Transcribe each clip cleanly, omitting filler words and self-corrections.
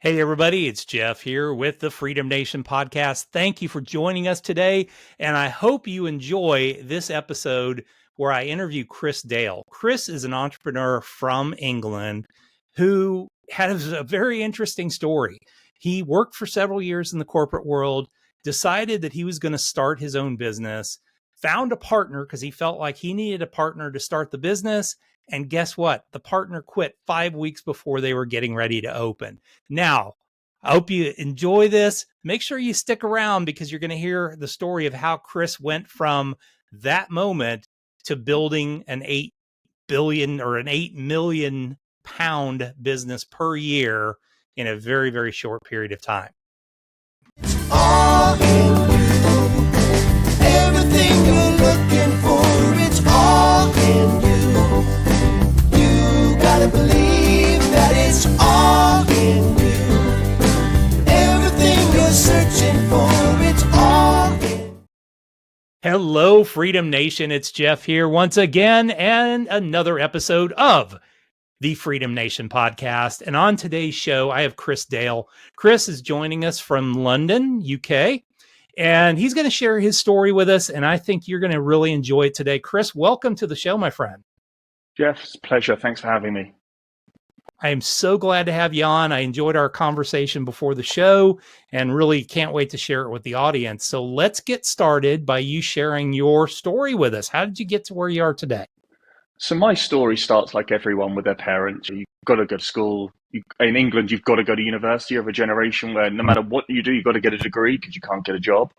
Hey, everybody, it's Jeff here with the Freedom Nation podcast. Thank you for joining us today. And I hope you enjoy this episode where I interview Chris Dale. Chris is an entrepreneur from England who has a very interesting story. He worked for several years in the corporate world, decided that he was going to start his own business, found a partner because he felt like he needed a partner to start the business. And guess what? The partner quit 5 weeks before they were getting ready to open. Now, I hope you enjoy this. Make sure you stick around because you're going to hear the story of how Chris went from that moment to building an 8 billion or an 8 million pound business per year in a very, very short period of time. All in you. Everything you're looking for, it's all in you. You gotta believe that it's all in you. Everything you're searching for, it's all in. Hello, Freedom Nation. It's Jeff here once again, and another episode of the Freedom Nation podcast. And on today's show, I have Chris Dale. Chris is joining us from London, UK, and he's going to share his story with us. And I think you're going to really enjoy it today. Chris, welcome to the show, my friend. Jeff, it's a pleasure. Thanks for having me. I am so glad to have you on. I enjoyed our conversation before the show and really can't wait to share it with the audience. So let's get started by you sharing your story with us. How did you get to where you are today? So my story starts like everyone with their parents. You've got to go to school. In England, you've got to go to university. Of a generation where no matter what you do, you've got to get a degree because you can't get a job.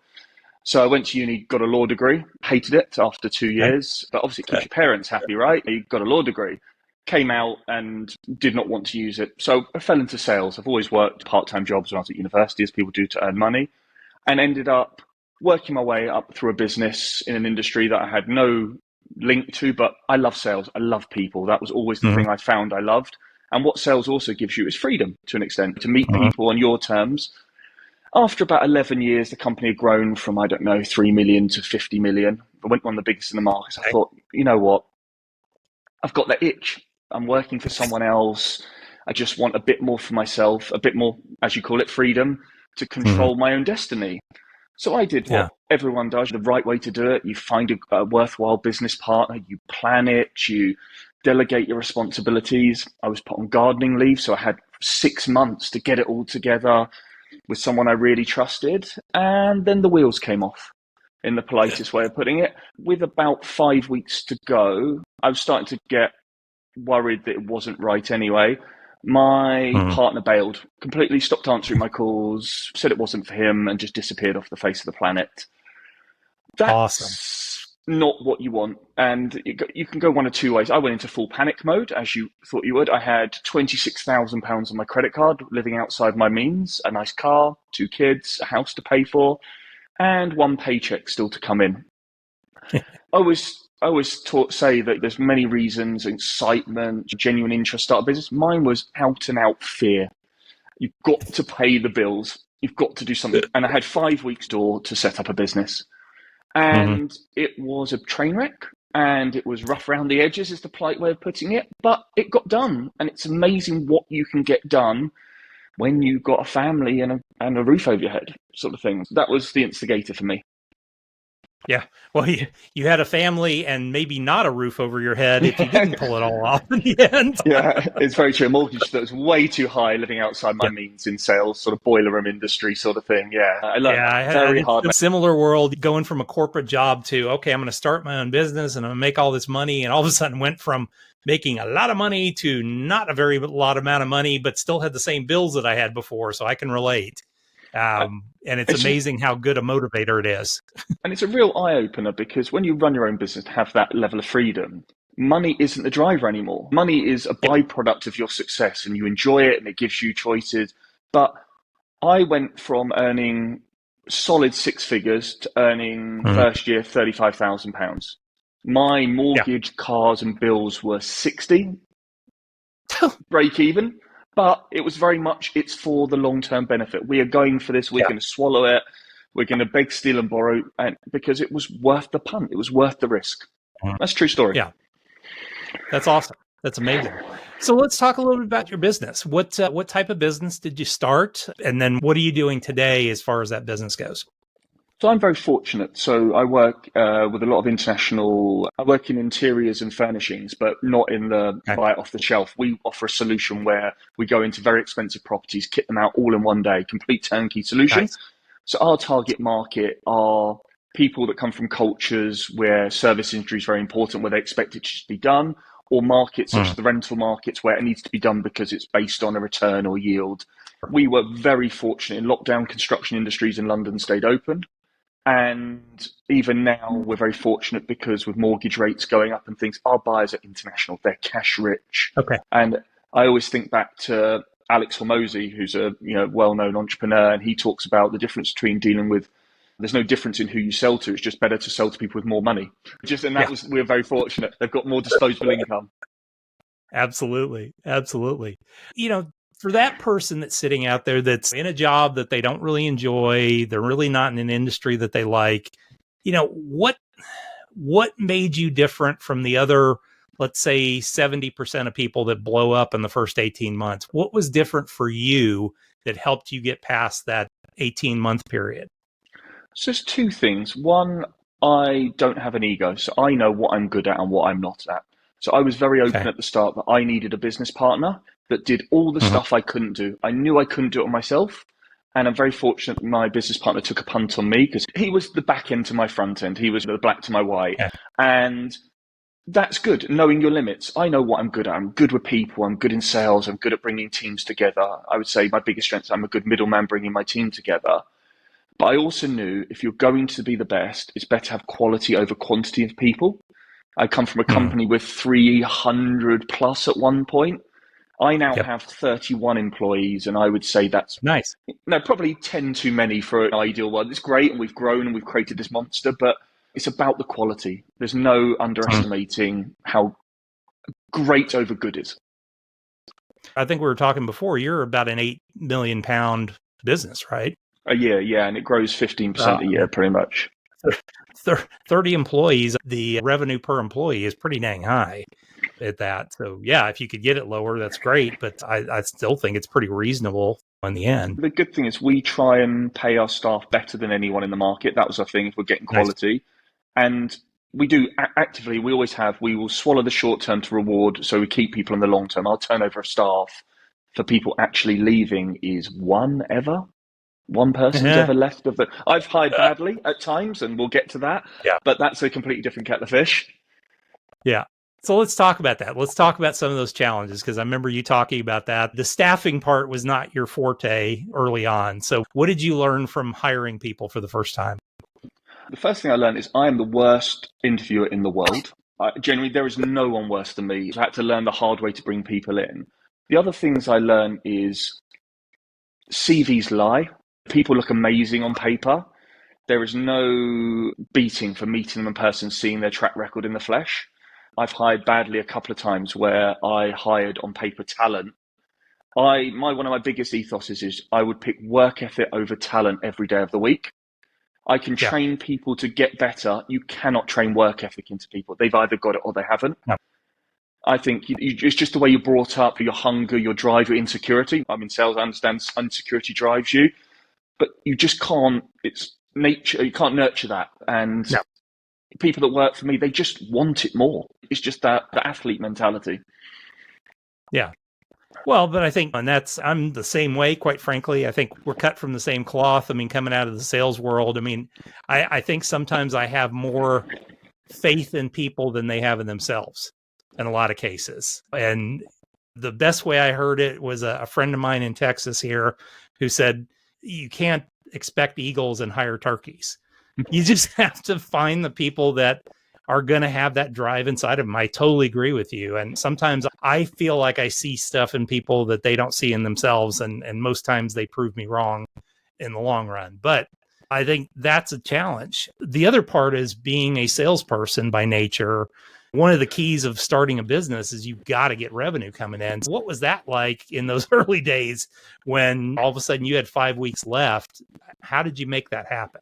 So I went to uni, got a law degree, hated it after 2 years, but obviously it keeps your parents happy, right? You got a law degree, came out and did not want to use it. So I fell into sales. I've always worked part-time jobs when I was at university, as people do, to earn money, and ended up working my way up through a business in an industry that I had no link to, but I love sales. I love people. That was always the thing I found I loved. And what sales also gives you is freedom to an extent, to meet people on your terms. After about 11 years, the company had grown from, 3 million to 50 million. I went one of the biggest in the market. I thought, you know what? I've got that itch. I'm working for someone else. I just want a bit more for myself, a bit more, as you call it, freedom to control my own destiny. So I did what everyone does, the right way to do it. You find a worthwhile business partner, you plan it, you delegate your responsibilities. I was put on gardening leave, so I had 6 months to get it all together with someone I really trusted. And then the wheels came off, in the politest way of putting it. With about 5 weeks to go, I was starting to get worried that it wasn't right anyway. My partner bailed, completely stopped answering my calls, said it wasn't for him, and just disappeared off the face of the planet. That's awesome. Not what you want. And you can go one of two ways. I went into full panic mode, as you thought you would. I had £26,000 on my credit card, living outside my means, a nice car, 2 kids, a house to pay for, and 1 paycheck still to come in. I always say that there's many reasons, excitement, genuine interest to start a business. Mine was out and out fear. You've got to pay the bills. You've got to do something. And I had 5 weeks to set up a business. And it was a train wreck, and it was rough around the edges is the polite way of putting it, but it got done. And it's amazing what you can get done when you've got a family and a roof over your head, sort of thing. That was the instigator for me. Yeah. Well, you had a family and maybe not a roof over your head if you didn't pull it all off in the end. Yeah, it's very true. A mortgage that was way too high, living outside my means in sales, sort of boiler room industry sort of thing. Yeah, I learned very hard. A similar world, going from a corporate job to, okay, I'm going to start my own business and I'm going to make all this money. And all of a sudden went from making a lot of money to not a very lot amount of money, but still had the same bills that I had before. So I can relate. And it's amazing how good a motivator it is. And it's a real eye-opener because when you run your own business, to have that level of freedom, money isn't the driver anymore. Money is a byproduct of your success and you enjoy it and it gives you choices. But I went from earning solid 6 figures to earning first year £35,000. My mortgage, cars and bills were 60, break even. But it was very much, it's for the long-term benefit. We are going for this. We're going to swallow it. We're going to beg, steal and borrow. And because it was worth the punt. It was worth the risk. That's a true story. Yeah. That's awesome. That's amazing. So let's talk a little bit about your business. What type of business did you start? And then what are you doing today as far as that business goes? So I'm very fortunate. So I work with a lot of international. I work in interiors and furnishings, but not in the Okay. buy it off the shelf. We offer a solution where we go into very expensive properties, kit them out all in one day, complete turnkey solution. Nice. So our target market are people that come from cultures where service industry is very important, where they expect it to just be done, or markets such as the rental markets where it needs to be done because it's based on a return or yield. We were very fortunate in lockdown. Construction industries in London stayed open. And even now, we're very fortunate because with mortgage rates going up and things, our buyers are international. They're cash rich. Okay. And I always think back to Alex Hormozy, who's a well-known entrepreneur, and he talks about the difference between dealing with. There's no difference in who you sell to. It's just better to sell to people with more money. We're very fortunate. They've got more disposable income. Absolutely. Absolutely. For that person that's sitting out there that's in a job that they don't really enjoy, they're really not in an industry that they like, what made you different from the other, let's say 70% of people that blow up in the first 18 months? What was different for you that helped you get past that 18-month period? So there's two things. One, I don't have an ego, so I know what I'm good at and what I'm not at. So I was very open at the start that I needed a business partner that did all the stuff I couldn't do. I knew I couldn't do it myself. And I'm very fortunate that my business partner took a punt on me because he was the back end to my front end. He was the black to my white. Yeah. And that's good, knowing your limits. I know what I'm good at. I'm good with people. I'm good in sales. I'm good at bringing teams together. I would say my biggest strength is I'm a good middleman bringing my team together. But I also knew if you're going to be the best, it's better to have quality over quantity of people. I come from a company with 300 plus at one point. I now have 31 employees, and I would say that's nice. No, probably 10 too many for an ideal world. It's great, and we've grown and we've created this monster, but it's about the quality. There's no underestimating how great over good is. I think we were talking before, you're about an £8 million business, right? A year, yeah, and it grows 15% a year, pretty much. 30 employees, the revenue per employee is pretty dang high at that. So yeah, if you could get it lower, that's great. But I still think it's pretty reasonable in the end. The good thing is we try and pay our staff better than anyone in the market. That was our thing if we're getting quality. Nice. And we do actively, we will swallow the short term to reward. So we keep people in the long term. Our turnover of staff for people actually leaving is one person's ever left of the. I've hired badly at times, and we'll get to that. Yeah. But that's a completely different kettle of fish. Yeah. So let's talk about that. Let's talk about some of those challenges, because I remember you talking about that. The staffing part was not your forte early on. So what did you learn from hiring people for the first time? The first thing I learned is I am the worst interviewer in the world. Genuinely, there is no one worse than me. I had to learn the hard way to bring people in. The other things I learned is CVs lie. People look amazing on paper. There is no beating for meeting them in person, seeing their track record in the flesh. I've hired badly a couple of times where I hired on paper talent. One of my biggest ethoses is I would pick work ethic over talent every day of the week. I can train people to get better. You cannot train work ethic into people. They've either got it or they haven't. No. I think it's just the way you're brought up, your hunger, your drive, your insecurity. I'm in sales, I understand insecurity drives you, but you just can't, it's nature, you can't nurture that. And people that work for me, they just want it more. It's just the athlete mentality. Yeah. Well, but I think, and I'm the same way, quite frankly. I think we're cut from the same cloth. I mean, coming out of the sales world, I mean, I think sometimes I have more faith in people than they have in themselves in a lot of cases. And the best way I heard it was a friend of mine in Texas here who said, you can't expect eagles and hire turkeys. You just have to find the people that are going to have that drive inside of them. I totally agree with you. And sometimes I feel like I see stuff in people that they don't see in themselves. And most times they prove me wrong in the long run. But I think that's a challenge. The other part is being a salesperson by nature. One of the keys of starting a business is you've got to get revenue coming in. So what was that like in those early days when all of a sudden you had 5 weeks left? How did you make that happen?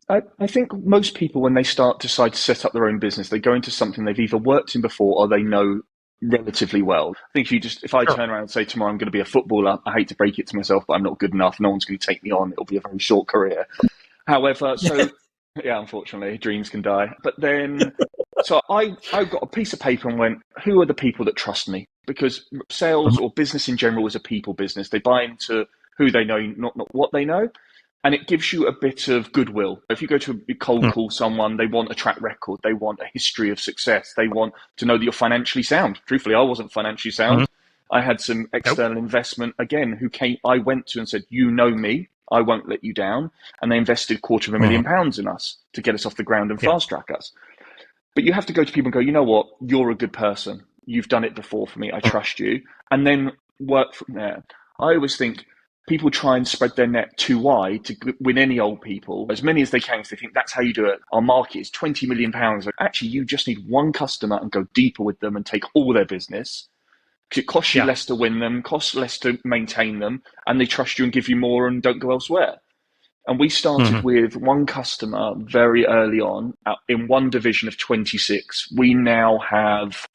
I think most people, when they decide to set up their own business, they go into something they've either worked in before or they know relatively well. I think if I turn around and say tomorrow I'm going to be a footballer, I hate to break it to myself, but I'm not good enough. No one's going to take me on. It'll be a very short career. However, yeah, unfortunately, dreams can die. But then, so I got a piece of paper and went, who are the people that trust me? Because sales or business in general is a people business. They buy into who they know, not what they know. And it gives you a bit of goodwill. If you go to a cold call someone, they want a track record. They want a history of success. They want to know that you're financially sound. Truthfully, I wasn't financially sound. I had some external investment, again, I went to and said, you know me, I won't let you down. And they invested £250,000 in us to get us off the ground and fast track us. But you have to go to people and go, you know what, you're a good person. You've done it before for me. I trust you. And then work from there. I always think, people try and spread their net too wide to win any old people, as many as they can, because they think that's how you do it. Our market is £20 million. Actually, you just need one customer and go deeper with them and take all their business. Because it costs you less to win them, costs less to maintain them, and they trust you and give you more and don't go elsewhere. And we started with one customer very early on in one division of 26. We now have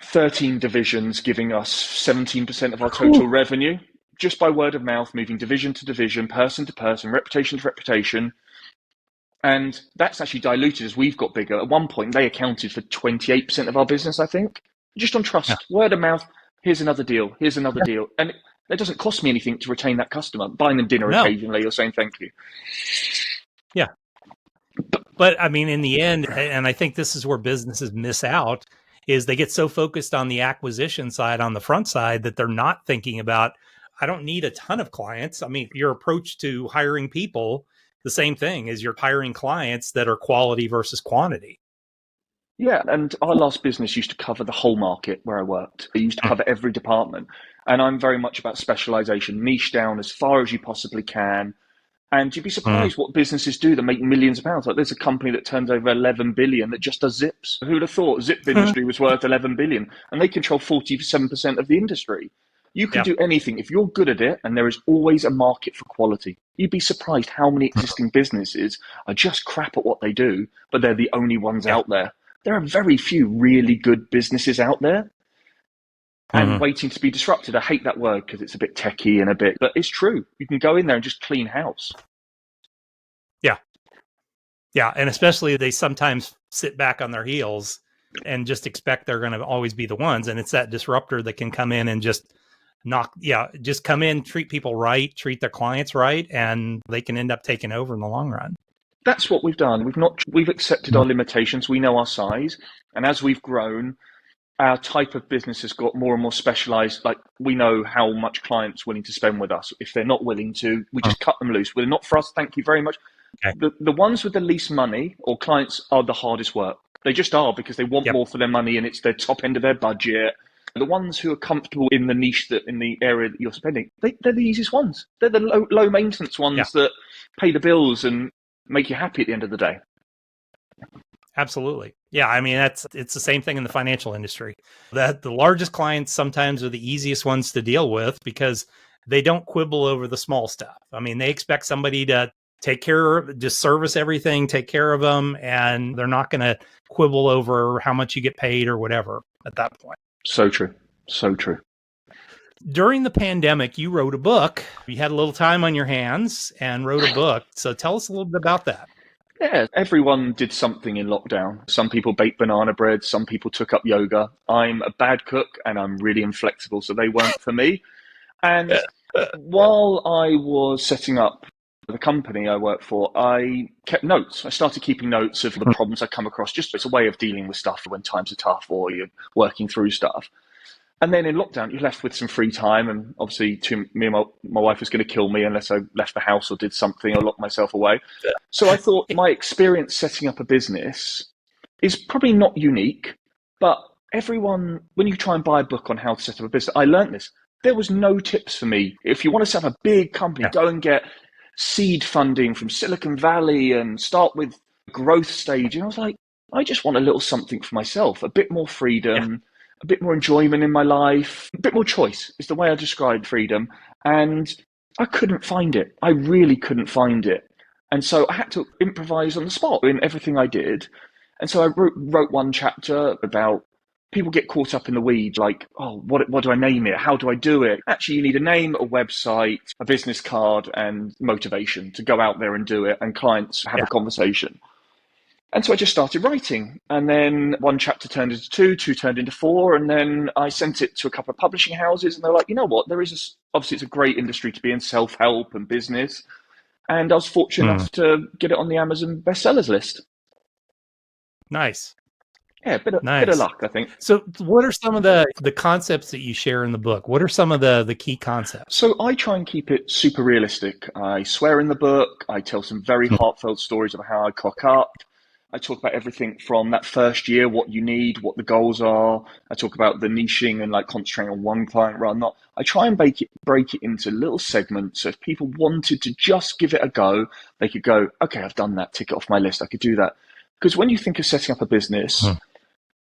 13 divisions giving us 17% of our total revenue, just by word of mouth, moving division to division, person to person, reputation to reputation. And that's actually diluted as we've got bigger. At one point, they accounted for 28% of our business, I think, just on trust, word of mouth. Here's another deal. Here's another deal. And it doesn't cost me anything to retain that customer, buying them dinner occasionally or saying thank you. Yeah. But I mean, in the end, and I think this is where businesses miss out, is they get so focused on the acquisition side, on the front side, that they're not thinking about, I don't need a ton of clients. I mean, your approach to hiring people, the same thing is you're hiring clients that are quality versus quantity. Yeah, and our last business used to cover the whole market where I worked. It used to cover every department. And I'm very much about specialization, niche down as far as you possibly can. And you'd be surprised what businesses do that make millions of pounds. Like there's a company that turns over 11 billion that just does zips. Who'd have thought zip industry was worth 11 billion? And they control 47% of the industry. You can do anything if you're good at it, and there is always a market for quality. You'd be surprised how many existing businesses are just crap at what they do, but they're the only ones out there. There are very few really good businesses out there and waiting to be disrupted. I hate that word because it's a bit techie and but it's true. You can go in there and just clean house. Yeah. Yeah. And especially they sometimes sit back on their heels and just expect they're going to always be the ones. And it's that disruptor that can come in and just just come in, treat people right, treat their clients right, and they can end up taking over in the long run. That's what we've done. We've accepted our limitations. We know our size. And as we've grown, our type of business has got more and more specialized. Like we know how much clients willing to spend with us. If they're not willing to, we just cut them loose. Well, not for us. Thank you very much. Okay. The ones with the least money or clients are the hardest work. They just are because they want more for their money and it's their top end of their budget. The ones who are comfortable in the niche in the area that you're spending, they're the easiest ones. They're the low maintenance ones that pay the bills and make you happy at the end of the day. Absolutely. Yeah. I mean, it's the same thing in the financial industry. That the largest clients sometimes are the easiest ones to deal with because they don't quibble over the small stuff. I mean, they expect somebody to take care of, just service everything, take care of them, and they're not going to quibble over how much you get paid or whatever at that point. So true. So true. During the pandemic, you wrote a book. You had a little time on your hands and wrote a book. So tell us a little bit about that. Yeah, everyone did something in lockdown. Some people baked banana bread. Some people took up yoga. I'm a bad cook and I'm really inflexible, so they weren't for me. And while I was setting up the company I work for, I kept notes. I started keeping notes of the problems I come across. Just it's a way of dealing with stuff when times are tough or you're working through stuff. And then in lockdown, you're left with some free time. And obviously, me and my wife was going to kill me unless I left the house or did something or locked myself away. So I thought my experience setting up a business is probably not unique, but everyone, when you try and buy a book on how to set up a business, I learned this. There was no tips for me. If you want to set up a big company, go and get seed funding from Silicon Valley and start with growth stage. And I was like, I just want a little something for myself, a bit more freedom, a bit more enjoyment in my life, a bit more choice is the way I describe freedom. And I couldn't find it. I really couldn't find it. And so I had to improvise on the spot in everything I did. And so I wrote one chapter about people get caught up in the weeds, like, oh, what do I name it? How do I do it? Actually, you need a name, a website, a business card, and motivation to go out there and do it, and clients have Yeah. a conversation. And so I just started writing. And then one chapter turned into two turned into four. And then I sent it to a couple of publishing houses. And they're like, you know what? Obviously, it's a great industry to be in, self-help and business. And I was fortunate enough to get it on the Amazon bestsellers list. Nice. Yeah, bit of luck, I think. So what are some of the concepts that you share in the book? What are some of the key concepts? So I try and keep it super realistic. I swear in the book. I tell some very heartfelt stories of how I cock up. I talk about everything from that first year, what you need, what the goals are. I talk about the niching and like concentrating on one client rather than not. I try and break it into little segments. So if people wanted to just give it a go, they could go, okay, I've done that, tick it off my list. I could do that. Because when you think of setting up a business,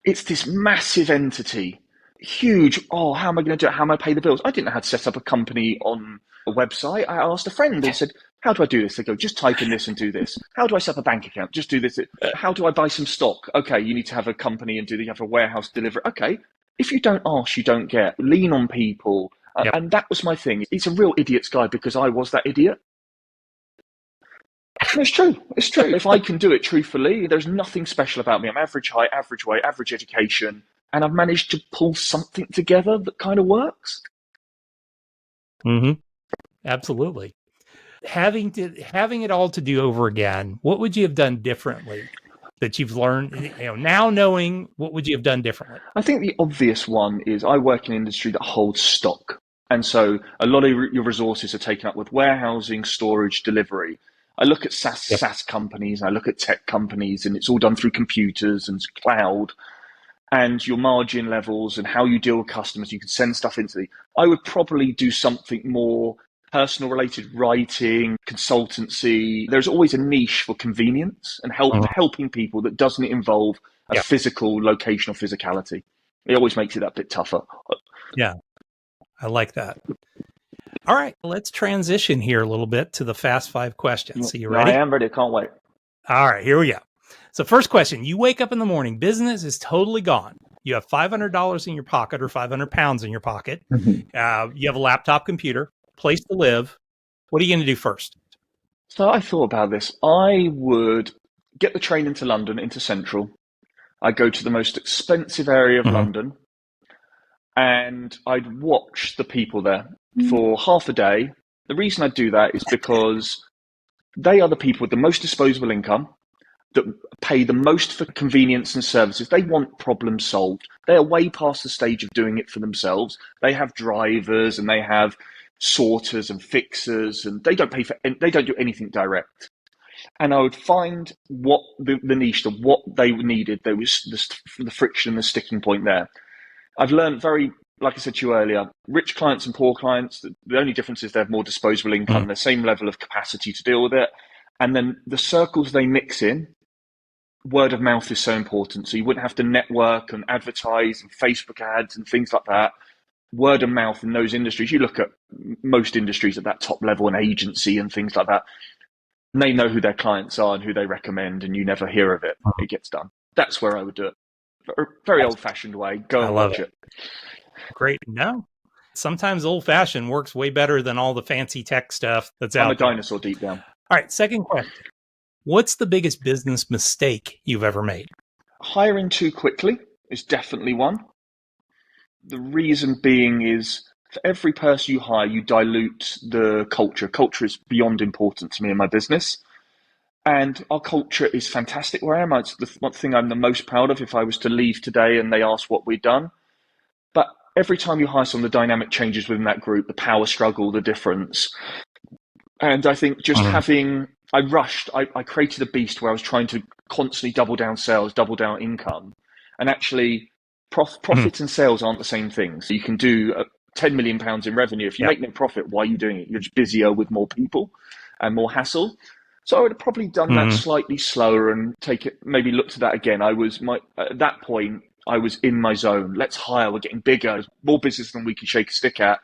it's this massive entity, huge. Oh, how am I going to do it? How am I pay the bills? I didn't know how to set up a company on a website. I asked a friend and said, how do I do this? They go, just type in this and do this. How do I set up a bank account? Just do this. How do I buy some stock? Okay, you need to have a company and you have a warehouse delivery. Okay, if you don't ask, you don't get. Lean on people. Yep. And that was my thing. It's a real idiot's guide because I was that idiot. And it's true. It's true. If I can do it truthfully, there's nothing special about me. I'm average height, average weight, average education, and I've managed to pull something together that kind of works. Mm-hmm. Absolutely. Having it all to do over again, what would you have done differently that you've learned? Now knowing, what would you have done differently? I think the obvious one is I work in an industry that holds stock. And so a lot of your resources are taken up with warehousing, storage, delivery. I look at SaaS companies, and I look at tech companies, and it's all done through computers and cloud. And your margin levels and how you deal with customers, you can send stuff into I would probably do something more personal related, writing, consultancy. There's always a niche for convenience and helping people that doesn't involve a physical location or physicality. It always makes it that bit tougher. Yeah, I like that. All right, let's transition here a little bit to the fast 5 questions. So you ready? I am ready. I can't wait. All right, here we go. So first question, you wake up in the morning, business is totally gone. You have $500 in your pocket or 500 pounds in your pocket. Mm-hmm. You have a laptop computer, place to live. What are you going to do first? So I thought about this. I would get the train into London, into Central. I'd go to the most expensive area of London, and I'd watch the people there for half a day. The reason I'd do that is because they are the people with the most disposable income, that pay the most for convenience and services. They want problems solved. They are way past the stage of doing it for themselves. They have drivers and they have sorters and fixers, and they don't do anything direct. And I would find what the niche, what they needed. There was the friction, the sticking point there. I've learned like I said to you earlier, rich clients and poor clients, the only difference is they have more disposable income, the same level of capacity to deal with it. And then the circles they mix in, word of mouth is so important. So you wouldn't have to network and advertise and Facebook ads and things like that. Word of mouth in those industries, you look at most industries at that top level, an agency and things like that, and they know who their clients are and who they recommend, and you never hear of it. It gets done. That's where I would do it. A very old-fashioned way. Go and watch it. Great. No. Sometimes old-fashioned works way better than all the fancy tech stuff that's out there. I'm a dinosaur deep down. All right, second question. What's the biggest business mistake you've ever made? Hiring too quickly is definitely one. The reason being is for every person you hire, you dilute the culture. Culture is beyond important to me in my business. And our culture is fantastic where I am. It's the one thing I'm the most proud of if I was to leave today and they asked what we'd done. But every time you hire someone, the dynamic changes within that group, the power struggle, the difference. And I think just I rushed. I created a beast where I was trying to constantly double down sales, double down income. And actually, profit and sales aren't the same thing. So you can do £10 million in revenue. If you make no profit, why are you doing it? You're just busier with more people and more hassle. So I would have probably done that slightly slower and maybe looked at that again. At that point, I was in my zone. Let's hire. We're getting bigger. More business than we can shake a stick at.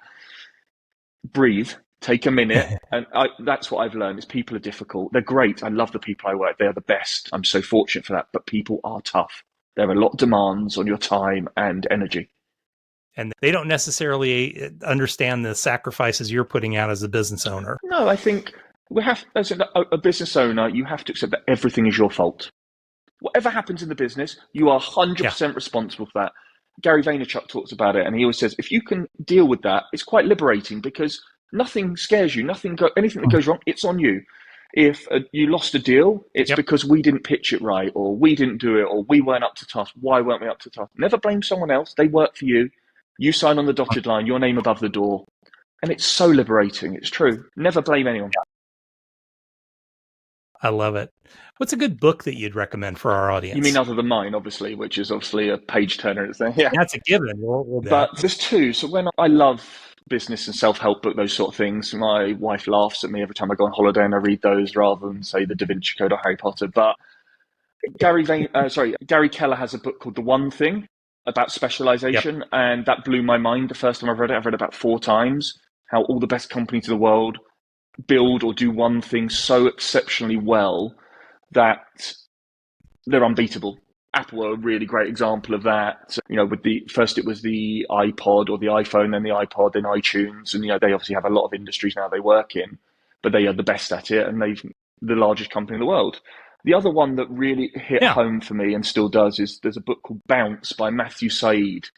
Breathe. Take a minute. And that's what I've learned is people are difficult. They're great. I love the people I work with. They are the best. I'm so fortunate for that. But people are tough. There are a lot of demands on your time and energy. And they don't necessarily understand the sacrifices you're putting out as a business owner. No, I think we have, as a business owner, you have to accept that everything is your fault. Whatever happens in the business, you are 100% responsible for that. Gary Vaynerchuk talks about it, and he always says, if you can deal with that, it's quite liberating because nothing scares you. Anything that goes wrong, it's on you. If you lost a deal, it's because we didn't pitch it right, or we didn't do it, or we weren't up to task. Why weren't we up to task? Never blame someone else. They work for you. You sign on the dotted line, your name above the door. And it's so liberating. It's true. Never blame anyone. I love it. What's a good book that you'd recommend for our audience? You mean other than mine, obviously, which is obviously a page turner. Yeah. That's a given. We'll but there's two. So when I love business and self-help book, those sort of things, my wife laughs at me every time I go on holiday and I read those rather than, say, the Da Vinci Code or Harry Potter. But Gary Keller has a book called The One Thing about specialization. And that blew my mind the first time I've read it. I've read it about 4 times, how all the best companies in the world build or do one thing so exceptionally well that they're unbeatable. Apple are a really great example of that. With first it was the iPod or the iPhone, then the iPod, then iTunes, and they obviously have a lot of industries now they work in, but they are the best at it, and they're the largest company in the world. The other one that really hit home for me and still does is there's a book called Bounce by Matthew Said.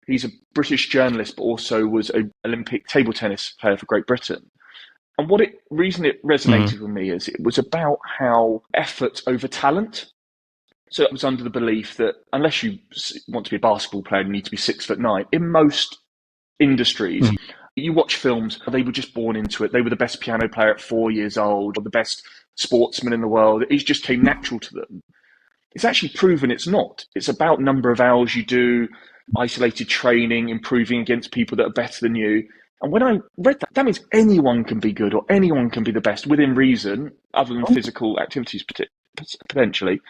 He's a British journalist, but also was an Olympic table tennis player for Great Britain. And reason it resonated with me is it was about how effort over talent. So it was under the belief that unless you want to be a basketball player, you need to be 6'9". In most industries, you watch films, they were just born into it. They were the best piano player at 4 years old, or the best sportsman in the world. It just came natural to them. It's actually proven it's not. It's about number of hours you do, isolated training, improving against people that are better than you. And when I read that means anyone can be good or anyone can be the best within reason, other than physical activities potentially.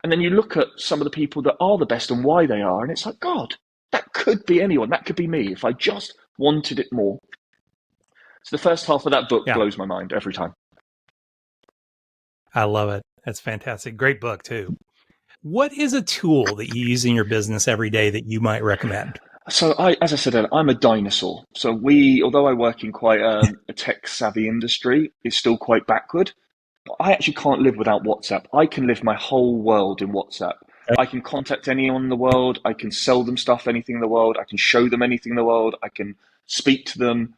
And then you look at some of the people that are the best and why they are, and it's like, God, that could be anyone. That could be me if I just wanted it more. So the first half of that book blows my mind every time. I love it. That's fantastic. Great book, too. What is a tool that you use in your business every day that you might recommend? So as I said, I'm a dinosaur. So although I work in quite a tech-savvy industry, it's still quite backward. I actually can't live without WhatsApp. I can live my whole world in WhatsApp. I can contact anyone in the world. I can sell them stuff, anything in the world. I can show them anything in the world. I can speak to them.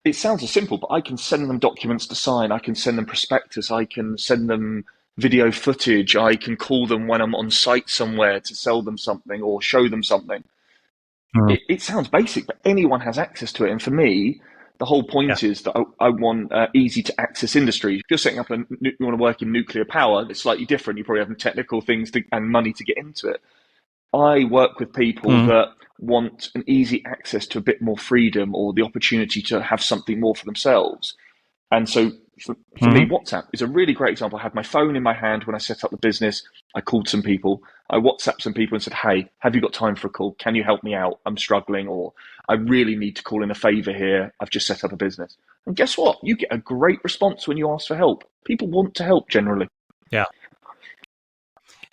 It sounds simple, but I can send them documents to sign. I can send them prospectus. I can send them video footage. I can call them when I'm on site somewhere to sell them something or show them something. It sounds basic, but anyone has access to it. And for me, the whole point is that I want easy to access industry. If you're setting up you want to work in nuclear power, it's slightly different. You probably have technical things and money to get into it. I work with people that want an easy access to a bit more freedom or the opportunity to have something more for themselves. And so for me, WhatsApp is a really great example. I had my phone in my hand when I set up the business. I called some people. I WhatsApped some people and said, hey, have you got time for a call? Can you help me out? I'm struggling, or I really need to call in a favor here. I've just set up a business. And guess what? You get a great response when you ask for help. People want to help generally. Yeah.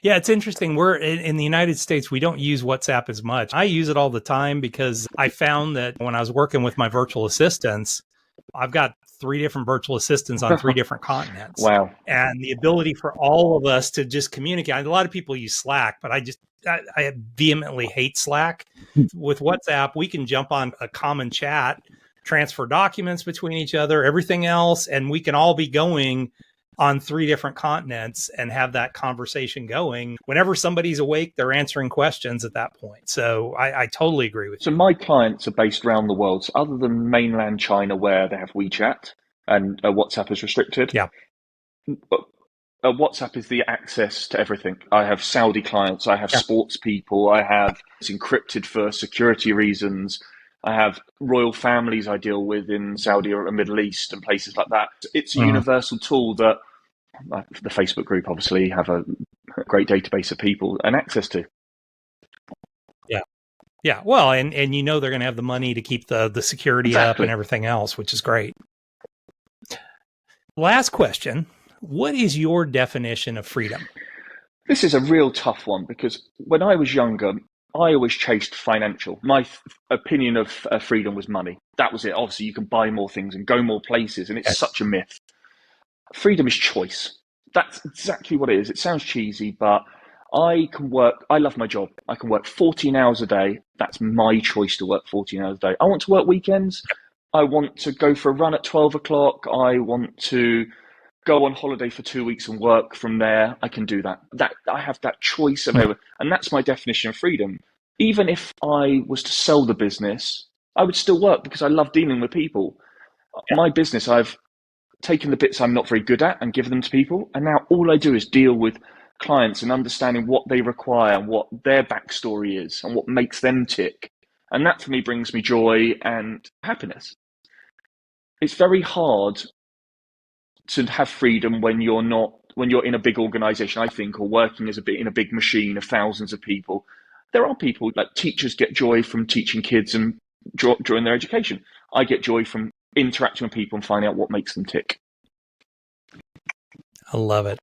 Yeah, it's interesting. We're in the United States, we don't use WhatsApp as much. I use it all the time because I found that when I was working with my virtual assistants, I've got 3 different virtual assistants on 3 different continents. Wow. And the ability for all of us to just communicate. A lot of people use Slack, but I vehemently hate Slack. With WhatsApp, we can jump on a common chat, transfer documents between each other, everything else, and we can all be going on 3 different continents and have that conversation going. Whenever somebody's awake, they're answering questions at that point. So I totally agree with you. So my clients are based around the world. So other than mainland China, where they have WeChat and WhatsApp is restricted. Yeah. WhatsApp is the access to everything. I have Saudi clients. I have sports people. It's encrypted for security reasons. I have royal families I deal with in Saudi or the Middle East and places like that. It's a universal tool that the Facebook group obviously have a great database of people and access to. Yeah. Yeah. Well, and they're going to have the money to keep the security up and everything else, which is great. Last question. What is your definition of freedom? This is a real tough one because when I was younger, I always chased financial. My opinion of freedom was money. That was it. Obviously, you can buy more things and go more places, and it's such a myth. Freedom is choice. That's exactly what it is. It sounds cheesy, but I can work. I love my job. I can work 14 hours a day. That's my choice to work 14 hours a day. I want to work weekends. I want to go for a run at 12 o'clock. I want to go on holiday for 2 weeks and work from there. I can do that. I have that choice available, and that's my definition of freedom. Even if I was to sell the business, I would still work because I love dealing with people. My business, I've taken the bits I'm not very good at and given them to people, and now all I do is deal with clients and understanding what they require and what their backstory is and what makes them tick. And that for me brings me joy and happiness. It's very hard to have freedom when you're in a big organization, I think, or working in a big machine of thousands of people. There are people, like teachers get joy from teaching kids and during their education. I get joy from interacting with people and finding out what makes them tick. I love it.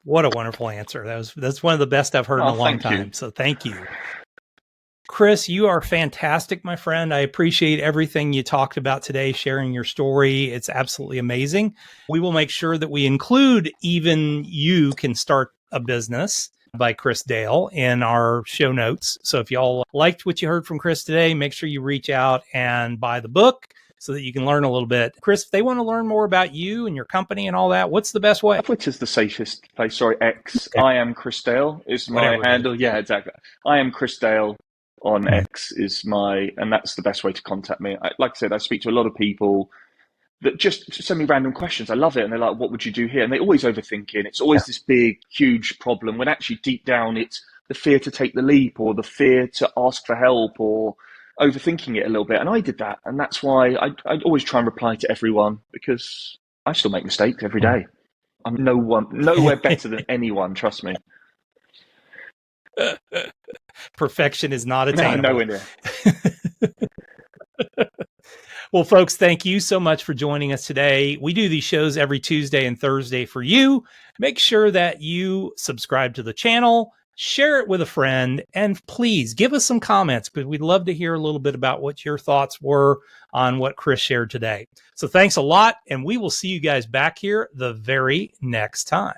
What a wonderful answer. That's one of the best I've heard in a long time. So thank you. Chris, you are fantastic, my friend. I appreciate everything you talked about today, sharing your story. It's absolutely amazing. We will make sure that we include Even You Can Start a Business by Chris Dale in our show notes. So if y'all liked what you heard from Chris today, make sure you reach out and buy the book so that you can learn a little bit. Chris, if they want to learn more about you and your company and all that, what's the best way? Twitter's the safest place. Sorry, X. Okay. I am Chris Dale is my handle. Yeah, exactly. I am Chris Dale on X is and that's the best way to contact me. Like I said, I speak to a lot of people that just send me random questions. I love it. And they're like, what would you do here? And they always overthink it. It's always this big, huge problem when actually deep down it's the fear to take the leap or the fear to ask for help or overthinking it a little bit. And I did that. And that's why I always try and reply to everyone because I still make mistakes every day. I'm nowhere better than anyone. Trust me. Perfection is not attainable. No, nowhere near. Well, folks, thank you so much for joining us today. We do these shows every Tuesday and Thursday for you. Make sure that you subscribe to the channel, share it with a friend, and please give us some comments because we'd love to hear a little bit about what your thoughts were on what Chris shared today. So thanks a lot, and we will see you guys back here the very next time.